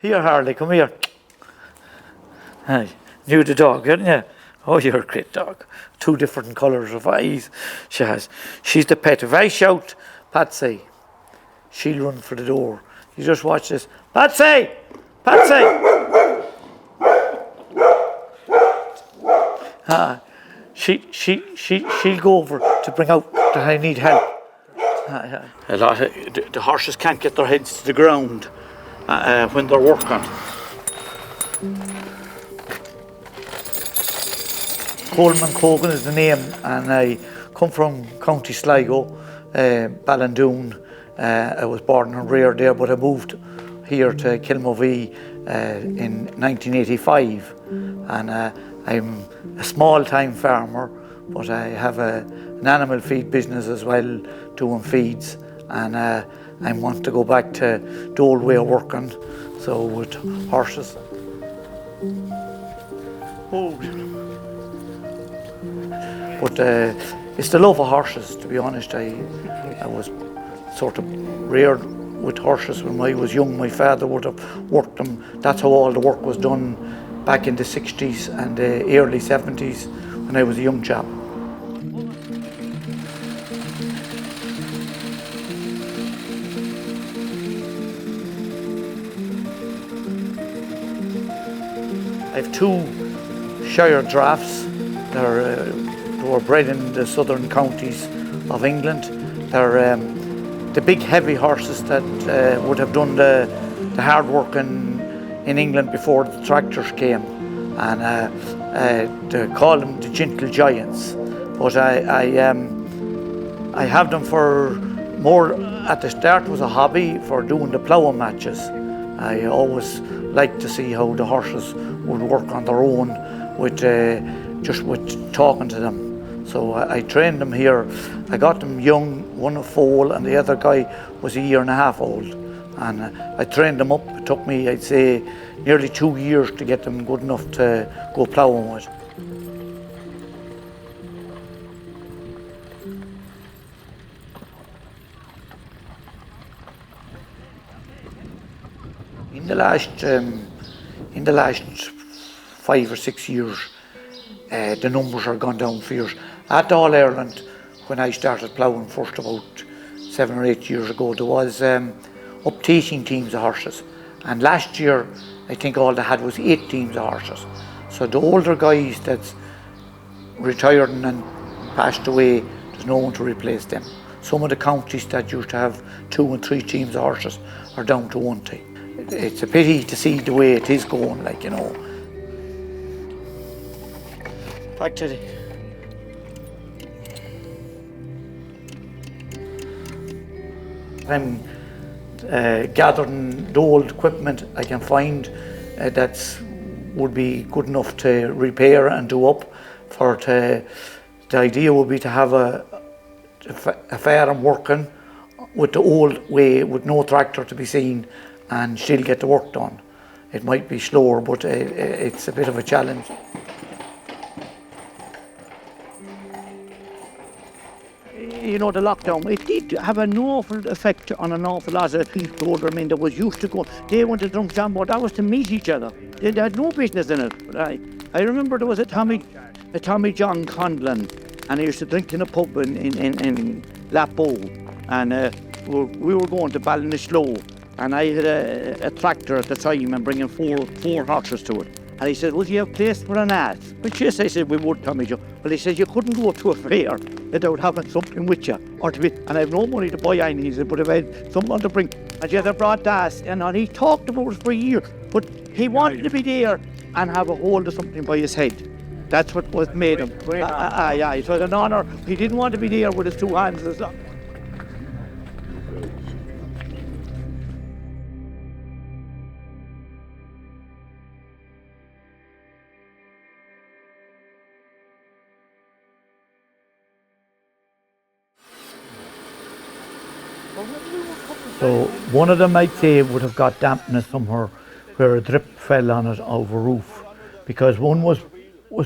Here, Harley, come here. Hi. Knew the dog, didn't you? Oh, you're a great dog. 2 different colours of eyes she has. She's the pet. If I shout, Patsy, she'll run for the door. You just watch this. Patsy! Patsy! She'll go over to bring out that I need help. A lot of the horses can't get their heads to the ground when they're working. Coleman Cogan is the name, and I come from County Sligo, Ballindoon. I was born and reared there, but I moved here to Kilmovee in 1985, and I'm a small-time farmer, but I have an animal feed business as well, doing feeds, and I want to go back to the old way of working, so with horses. Oh. But it's the love of horses, to be honest. I was sort of reared with horses when I was young. My father would have worked them. That's how all the work was done back in the 60s and the early 70s when I was a young chap. I have 2 Shire drafts. They were bred in the southern counties of England. They're the big heavy horses that would have done the hard work in England before the tractors came, and they call them the gentle giants. But I have them for more. At the start was a hobby for doing the ploughing matches. I always liked to see how the horses would work on their own with just with talking to them. So I trained them here. I got them young, one a foal and the other guy was a 1.5 years old. And I trained them up. It took me, I'd say, nearly 2 years to get them good enough to go ploughing with. In the last 5 or 6 years, the numbers are gone down fierce. At All Ireland, when I started ploughing first about 7 or 8 years ago, there was up to 18 teams of horses. And last year, I think all they had was 8 teams of horses. So the older guys that's retired and passed away, there's no one to replace them. Some of the counties that used to have 2 and 3 teams of horses are down to 1 team. It's a pity to see the way it is going, like, you know. Back to the... I'm gathering the old equipment I can find that would be good enough to repair and do up. The idea would be to have a farm working with the old way, with no tractor to be seen, and still get the work done. It might be slower, but it's a bit of a challenge. You know, the lockdown, it did have an awful effect on an awful lot of people, older men that was used to go. They went to drunk jam, that was to meet each other. They had no business in it. But I remember there was a Tommy John Conlon, and he used to drink in a pub in Lapbow, and we were going to Ballinasloe, and I had a tractor at the time and bringing four horses to it. And he said, would you have a place for an ass? Which yes, I said, we would, Tommy Joe. Well, he said, you couldn't go to a fair without having something with you. And I have no money to buy anything. He said, but if I had something to bring, and you had brought that. And he talked about it for a year. But he wanted to be there and have a hold of something by his head. That's what made him. Yeah, it was an honour. He didn't want to be there with his 2 hands and stuff. So one of them, I'd say, would have got dampness somewhere where a drip fell on it over roof, because one was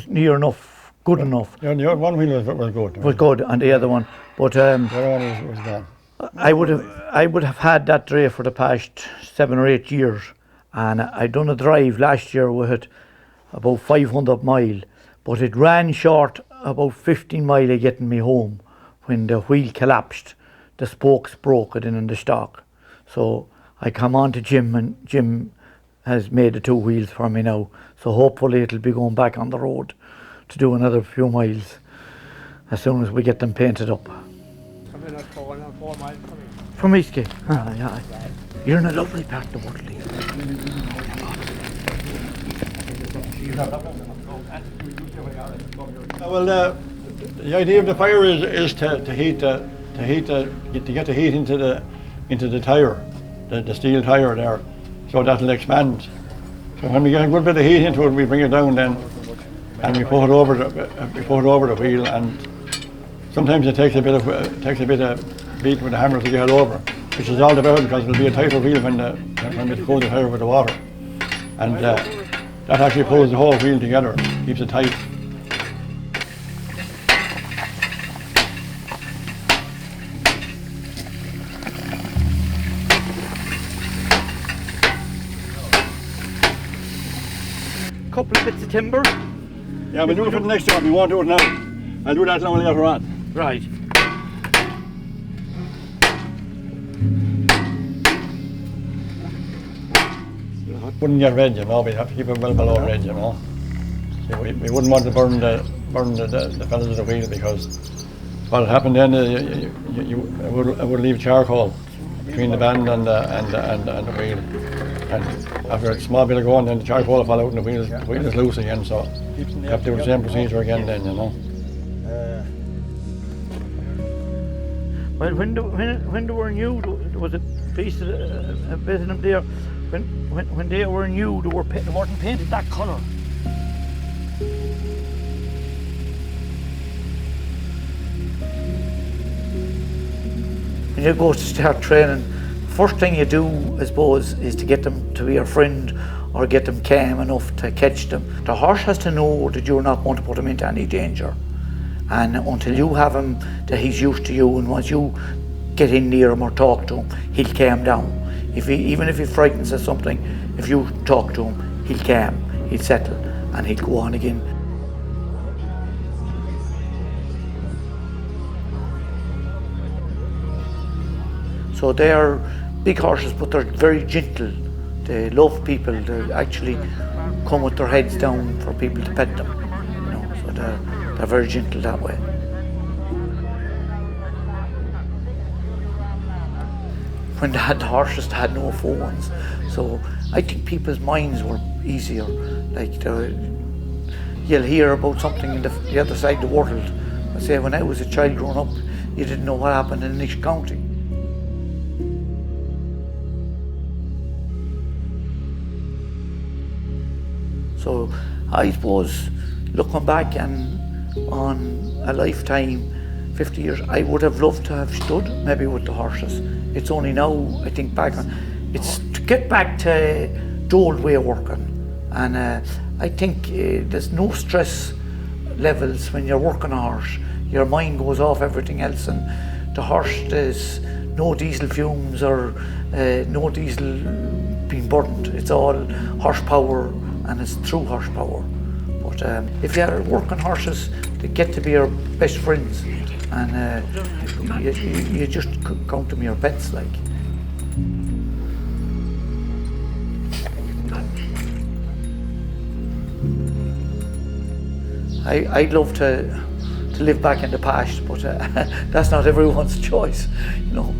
near enough, good enough. Yeah, one wheel was good. Was good, and the other one, but the other one was gone. I would have had that dray for the past 7 or 8 years, and I done a drive last year with it, about 500 mile, but it ran short about 15 mile of getting me home when the wheel collapsed. The spokes broke it in the stock. So I come on to Jim, and Jim has made the 2 wheels for me now. So hopefully it'll be going back on the road to do another few miles as soon as we get them painted up. Come in at 4 miles coming. From Eastgate? Ah, yeah. You're in a lovely part of the world, Lee. Well, the idea of the fire is to get the heat into the tire, the steel tire there, so that'll expand. So when we get a good bit of heat into it, we bring it down then, and we put it over the wheel, and sometimes it takes a bit of beating with the hammer to get it over, which is all about because it'll be a tighter wheel when we cool the tire with the water, and that actually pulls the whole wheel together, keeps it tight. Couple of bits of timber. Yeah, we'll do it for the next job. We won't do it now. I'll do that now later on. Right. Wouldn't get red, you know. We'd have to keep it well below red, you know. So we wouldn't want to burn the feathers of the wheel, because what would happen then it would leave charcoal between the band and the wheel. And after a small bit of going, then the charcoal will fall out and the wheel is loose again. So you have to do the same procedure again then, you know. Well, when they were new, there was a piece of a bit of them there. When they were new, they weren't painted that colour. When you go to start training, first thing you do, I suppose, is to get them to be your friend or get them calm enough to catch them. The horse has to know that you're not going to put him into any danger. And until you have him that he's used to you, and once you get in near him or talk to him, he'll calm down. Even if he frightens at something, if you talk to him, he'll calm, he'll settle, and he'll go on again. So they are big horses, but they're very gentle. They love people. They actually come with their heads down for people to pet them. You know, so they're very gentle that way. When they had the horses, they had no phones. So I think people's minds were easier. Like you'll hear about something in the other side of the world. I say when I was a child growing up, you didn't know what happened in the next county. So I suppose looking back and on a lifetime, 50 years, I would have loved to have stood maybe with the horses. It's only now I think back on, it's to get back to the old way of working. And I think there's no stress levels when you're working a horse. Your mind goes off everything else, and the horse, there's no diesel fumes or no diesel being burnt. It's all horsepower, and it's true horsepower. But if you're working horses, they get to be your best friends, and you just count them your pets, like. I'd love to live back in the past, but that's not everyone's choice, you know.